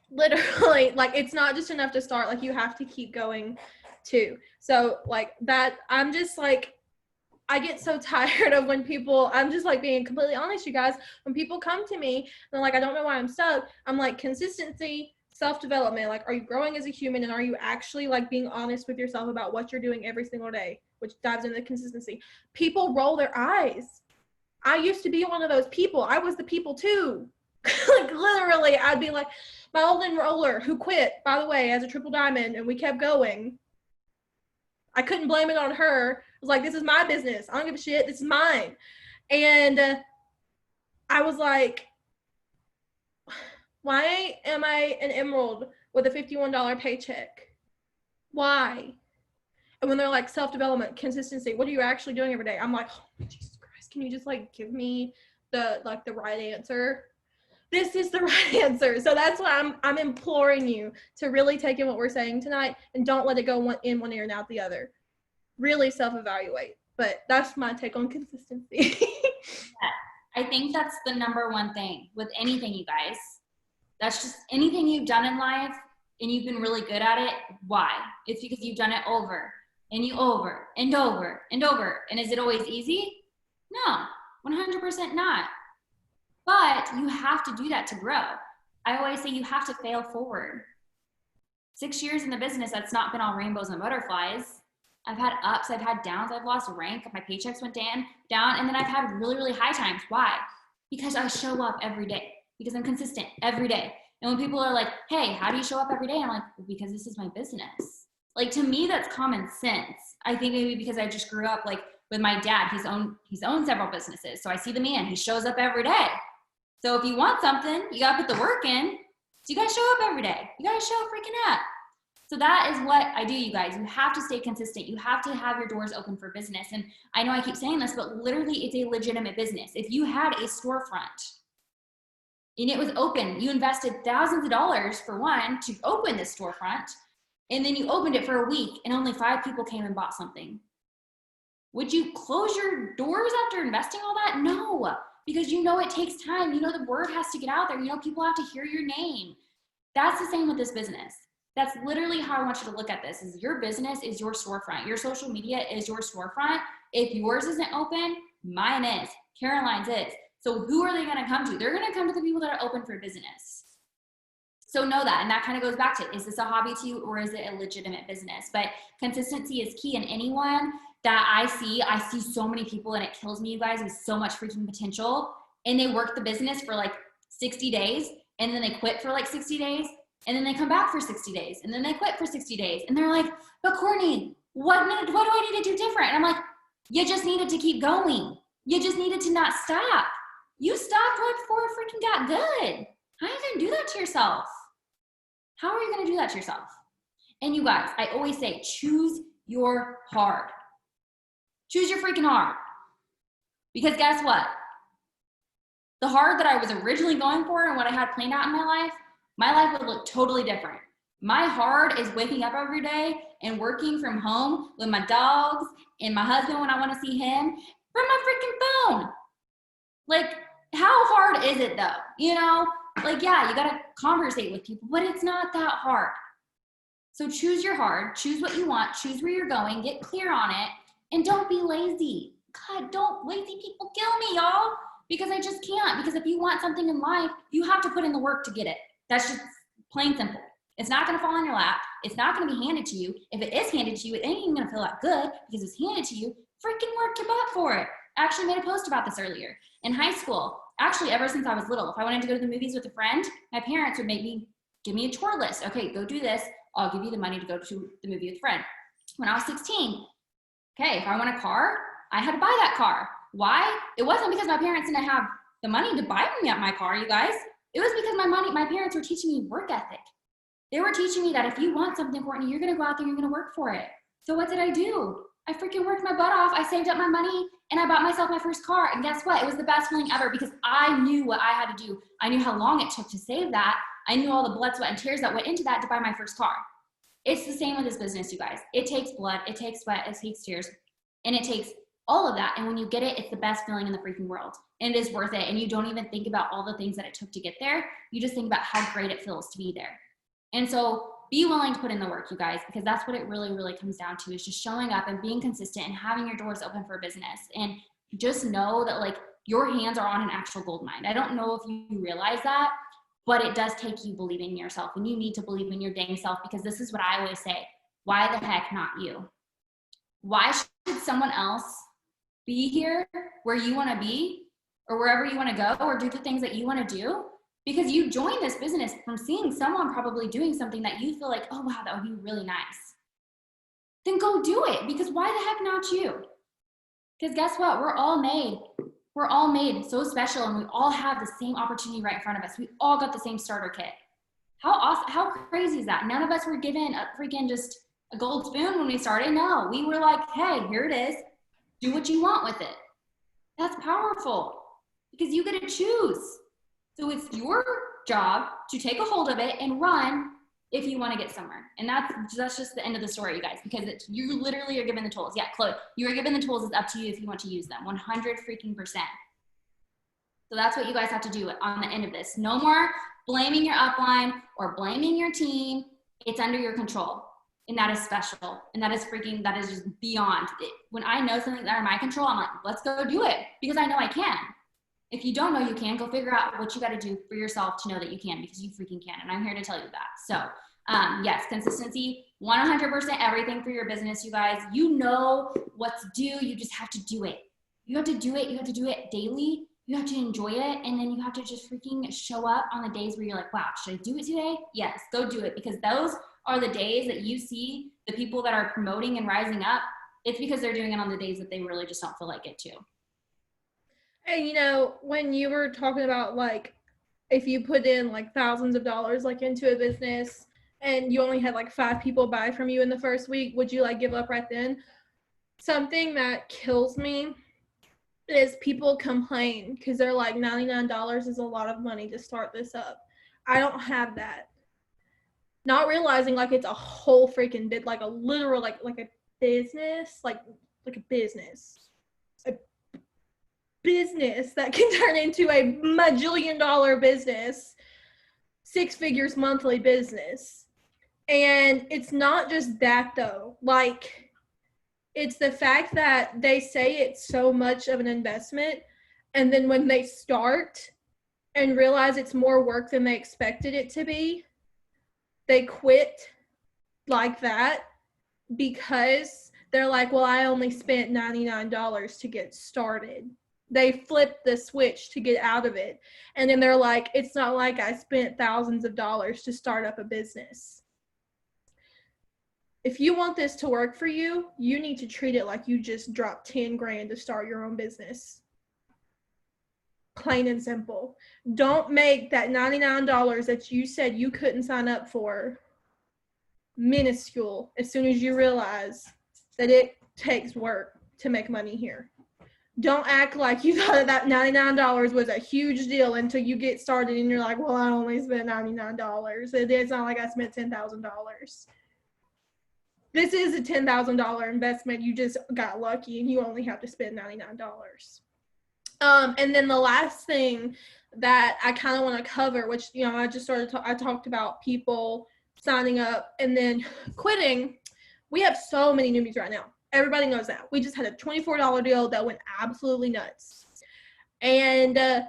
literally, like, it's not just enough to start. Like, you have to keep going too. So like that, I'm just like, I get so tired of when people, I'm just like being completely honest, you guys, when people come to me and they're like, I don't know why I'm stuck. I'm like, consistency, self-development. Like, are you growing as a human, and are you actually like being honest with yourself about what you're doing every single day, which dives into consistency. People roll their eyes. I used to be one of those people. I was the people too. Like, literally, I'd be like, my old enroller who quit, by the way, as a triple diamond, and we kept going. I couldn't blame it on her. I was like, this is my business. I don't give a shit. This is mine. And I was like, why am I an emerald with a $51 paycheck? Why? And when they're like, self-development, consistency, what are you actually doing every day? I'm like, oh, Jesus Christ, can you just like give me the right answer? This is the right answer. So that's why I'm imploring you to really take in what we're saying tonight and don't let it go in one ear and out the other. Really self-evaluate. But that's my take on consistency. I think that's the number one thing with anything, you guys. That's just anything you've done in life and you've been really good at it. Why? It's because you've done it over and over and over and over. And is it always easy? No, 100% not. But you have to do that to grow. I always say you have to fail forward. 6 years in the business, that's not been all rainbows and butterflies. I've had ups, I've had downs, I've lost rank, my paychecks went down, and then I've had really, really high times. Why? Because I show up every day, because I'm consistent every day. And when people are like, hey, how do you show up every day? I'm like, well, because this is my business. Like, to me, that's common sense. I think maybe because I just grew up like with my dad, he's owned several businesses. So I see the man, he shows up every day. So if you want something, you gotta put the work in. So you gotta show up every day. You gotta show up freaking up. So that is what I do, you guys. You have to stay consistent. You have to have your doors open for business. And I know I keep saying this, but literally it's a legitimate business. If you had a storefront and it was open, you invested thousands of dollars for one to open this storefront, and then you opened it for a week and only 5 people came and bought something. Would you close your doors after investing all that? No. Because you know it takes time. You know the word has to get out there. You know people have to hear your name. That's the same with this business. That's literally how I want you to look at this. Is your business is your storefront. Your social media is your storefront. If yours isn't open, mine is. Caroline's is. So who are they going to come to? They're going to come to the people that are open for business. So know that. And that kind of goes back to, is this a hobby to you or is it a legitimate business? But consistency is key. And anyone that I see so many people, and it kills me, you guys, with so much freaking potential, and they work the business for like 60 days, and then they quit for like 60 days, and then they come back for 60 days, and then they quit for 60 days, and they're like, but Cortney, what do I need to do different? And I'm like, you just needed to keep going. You just needed to not stop. You stopped right before it freaking got good. How are you gonna do that to yourself? How are you going to do that to yourself? And you guys, I always say, choose your hard. Choose your freaking hard. Because guess what? The hard that I was originally going for and what I had planned out in my life would look totally different. My hard is waking up every day and working from home with my dogs and my husband when I want to see him from my freaking phone. Like, how hard is it though? You know, like, yeah, you got to conversate with people, but it's not that hard. So choose your hard, choose what you want, choose where you're going, get clear on it, and don't be lazy. God, don't lazy people kill me, y'all, because I just can't. Because if you want something in life, you have to put in the work to get it. That's just plain simple. It's not going to fall on your lap. It's not going to be handed to you. If it is handed to you, it ain't even going to feel that good because it's handed to you. Freaking work your butt for it. I actually made a post about this earlier. In high school, actually ever since I was little, if I wanted to go to the movies with a friend, my parents would give me a tour list. Okay, go do this. I'll give you the money to go to the movie with a friend. When I was 16, okay, if I want a car, I had to buy that car. Why? It wasn't because my parents didn't have the money to buy me my car, you guys. It was because my parents were teaching me work ethic. They were teaching me that if you want something, Cortney, you're going to go out there and you're going to work for it. So what did I do? I freaking worked my butt off. I saved up my money and I bought myself my first car. And guess what? It was the best feeling ever because I knew what I had to do. I knew how long it took to save that. I knew all the blood, sweat, and tears that went into that to buy my first car. It's the same with this business, you guys. It takes blood, it takes sweat, it takes tears, and it takes all of that. And when you get it, it's the best feeling in the freaking world. And it is worth it. And you don't even think about all the things that it took to get there. You just think about how great it feels to be there. And so be willing to put in the work, you guys, because that's what it really, really comes down to is just showing up and being consistent and having your doors open for business. And just know that like your hands are on an actual gold mine. I don't know if you realize that, but it does take you believing in yourself, and you need to believe in your dang self, because this is what I always say. Why the heck not you? Why should someone else be here where you want to be or wherever you want to go or do the things that you want to do? Because you joined this business from seeing someone probably doing something that you feel like, oh, wow, that would be really nice. Then go do it, because why the heck not you? Because guess what? We're all made so special, and we all have the same opportunity right in front of us. We all got the same starter kit. How awesome, how crazy is that? None of us were given a freaking just a gold spoon when we started. No, we were like, hey, here it is. Do what you want with it. That's powerful because you get to choose. So it's your job to take a hold of it and run if you want to get somewhere. And that's just the end of the story, you guys, because you literally are given the tools. Yeah, Chloe, you are given the tools. It's up to you if you want to use them, 100 freaking percent. So that's what you guys have to do on the end of this. No more blaming your upline or blaming your team. It's under your control. And that is special. And that is just beyond it. When I know something's under my control, I'm like, let's go do it, because I know I can. If you don't know you can, go figure out what you got to do for yourself to know that you can, because you freaking can. And I'm here to tell you that. So yes, consistency, 100% everything for your business, you guys. You know what to do. You just have to do it. You have to do it. You have to do it daily. You have to enjoy it. And then you have to just freaking show up on the days where you're like, wow, should I do it today? Yes, go do it. Because those are the days that you see the people that are promoting and rising up. It's because they're doing it on the days that they really just don't feel like it too. And you know, when you were talking about like, if you put in like thousands of dollars like into a business and you only had like 5 people buy from you in the first week, would you like give up right then? Something that kills me is people complain because they're like, $99 is a lot of money to start this up. I don't have that. Not realizing like it's a whole freaking bit, like a literal like a business, like a business. Business that can turn into a majillion-dollar business, 6 figures monthly business. And it's not just that though. Like, it's the fact that they say it's so much of an investment, and then when they start and realize it's more work than they expected it to be, they quit like that because they're like, well, I only spent $99 to get started. They flip the switch to get out of it. And then they're like, it's not like I spent thousands of dollars to start up a business. If you want this to work for you, you need to treat it like you just dropped 10 grand to start your own business. plain and simple. Don't make that $99 that you said you couldn't sign up for minuscule as soon as you realize that it takes work to make money here. Don't act like you thought that $99 was a huge deal until you get started and you're like, well, I only spent $99. It's not like I spent $10,000. This is a $10,000 investment. You just got lucky and you only have to spend $99. And then the last thing that I kind of want to cover, which, you know, I talked about people signing up and then quitting. We have so many newbies right now. Everybody knows that. We just had a $24 deal that went absolutely nuts. And a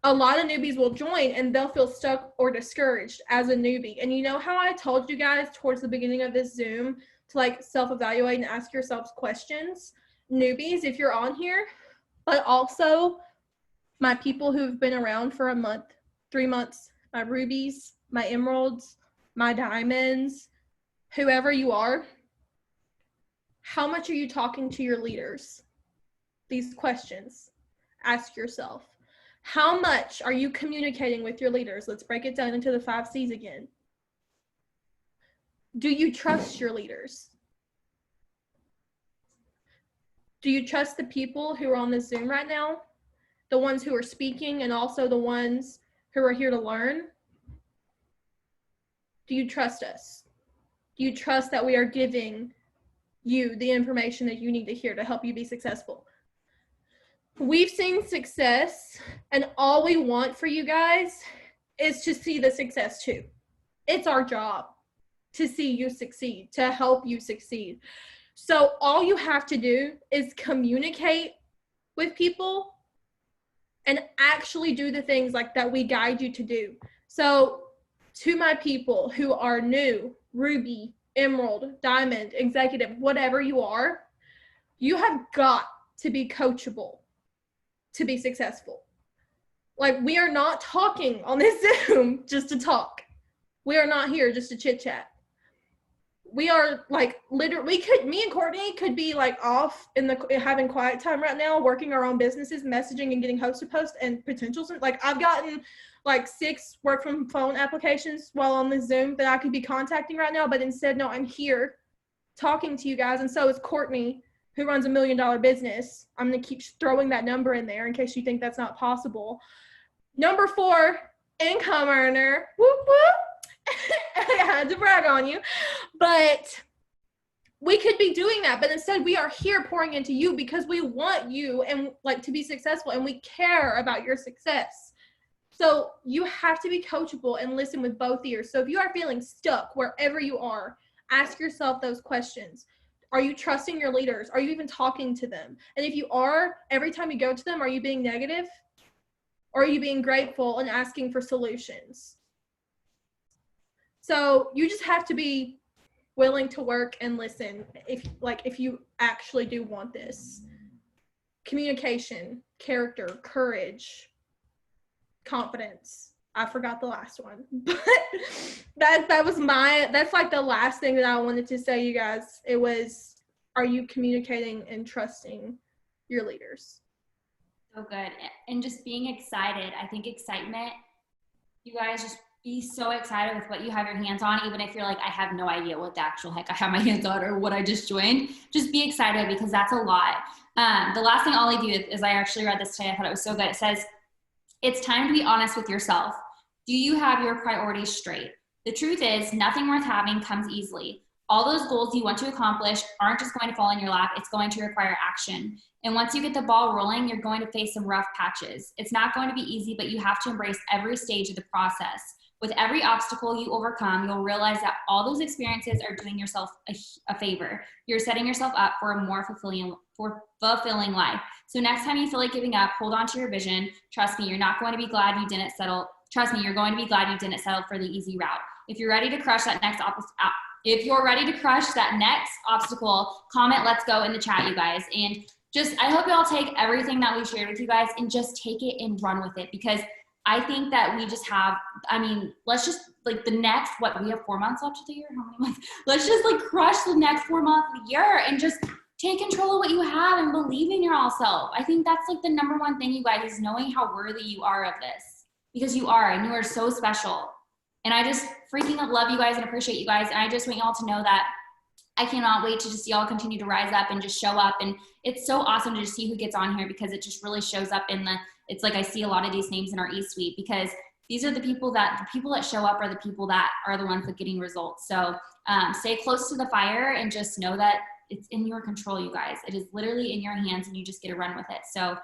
lot of newbies will join and they'll feel stuck or discouraged as a newbie. And you know how I told you guys towards the beginning of this Zoom to like self-evaluate and ask yourselves questions? Newbies, if you're on here, but also my people who've been around for a month, 3 months, my rubies, my emeralds, my diamonds, whoever you are, how much are you talking to your leaders? These questions, ask yourself. How much are you communicating with your leaders? Let's break it down into the 5 C's again. Do you trust your leaders? Do you trust the people who are on the Zoom right now? The ones who are speaking and also the ones who are here to learn? Do you trust us? Do you trust that we are giving you the information that you need to hear to help you be successful? We've seen success, and all we want for you guys is to see the success too. It's our job to see you succeed, to help you succeed. So all you have to do is communicate with people and actually do the things like that we guide you to do. So to my people who are new, ruby, emerald, diamond, executive, whatever you are, you have got to be coachable to be successful. Like, we are not talking on this Zoom just to talk. We are not here just to chit chat. We are like literally, me and Cortney could be like off in having quiet time right now, working our own businesses, messaging and getting host to post and potentials. Like, I've gotten like 6 work from phone applications while on the Zoom that I could be contacting right now, but instead, no, I'm here talking to you guys. And so is Cortney, who runs $1 million business. I'm going to keep throwing that number in there in case you think that's not possible. Number 4, income earner. Whoop, whoop. I had to brag on you. But we could be doing that, but instead we are here pouring into you because we want you and like to be successful, and we care about your success. So you have to be coachable and listen with both ears. So if you are feeling stuck wherever you are, ask yourself those questions. Are you trusting your leaders? Are you even talking to them? And if you are, every time you go to them, are you being negative? Or are you being grateful and asking for solutions? So you just have to be willing to work and listen if you actually do want this. Communication, character, courage, confidence. I forgot the last one. But that's like the last thing that I wanted to say, you guys. It was, are you communicating and trusting your leaders? So good. And just being excited. I think excitement, you guys just be so excited with what you have your hands on, even if you're like, I have no idea what the actual heck I have my hands on or what I just joined. Just be excited because that's a lot. The last thing I'll leave you with is, I actually read this today. I thought it was so good. It says, it's time to be honest with yourself. Do you have your priorities straight? The truth is, nothing worth having comes easily. All those goals you want to accomplish aren't just going to fall in your lap. It's going to require action. And once you get the ball rolling, you're going to face some rough patches. It's not going to be easy, but you have to embrace every stage of the process. With every obstacle you overcome, you'll realize that all those experiences are doing yourself a favor. You're setting yourself up for a more fulfilling life. So next time you feel like giving up, hold on to your vision. Trust me, you're not going to be glad you didn't settle. Trust me, you're going to be glad you didn't settle for the easy route. If you're ready to crush that next obstacle, comment "let's go" in the chat, you guys. And I hope you all take everything that we shared with you guys and just take it and run with it, because I think that we just have, let's just like the next, we have 4 months left of the year? How many months? Let's just like crush the next 4 months of the year and just take control of what you have and believe in your all self. I think that's like the number one thing, you guys, is knowing how worthy you are of this, because you are, and you are so special. And I just freaking love you guys and appreciate you guys. And I just want y'all to know that I cannot wait to just see y'all continue to rise up and just show up. And it's so awesome to just see who gets on here, because it just really shows up in the, it's like I see a lot of these names in our E-suite, because these are the people that show up are the people that are the ones that are getting results. So stay close to the fire and just know that it's in your control, you guys. It is literally in your hands, and you just get to run with it. So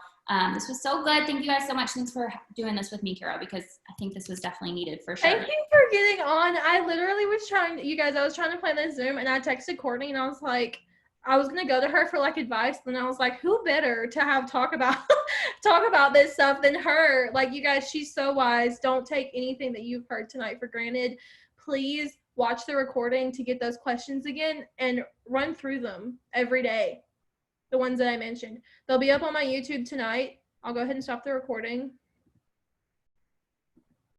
this was so good. Thank you guys so much. Thanks for doing this with me, Kara, because I think this was definitely needed for sure. Thank you for getting on. I literally was trying to plan this Zoom, and I texted Cortney, and I was like, I was gonna go to her for like advice, and I was like, who better to have talk about this stuff than her? Like, you guys, she's so wise. Don't take anything that you've heard tonight for granted. Please watch the recording to get those questions again and run through them every day. The ones that I mentioned. They'll be up on my YouTube tonight. I'll go ahead and stop the recording.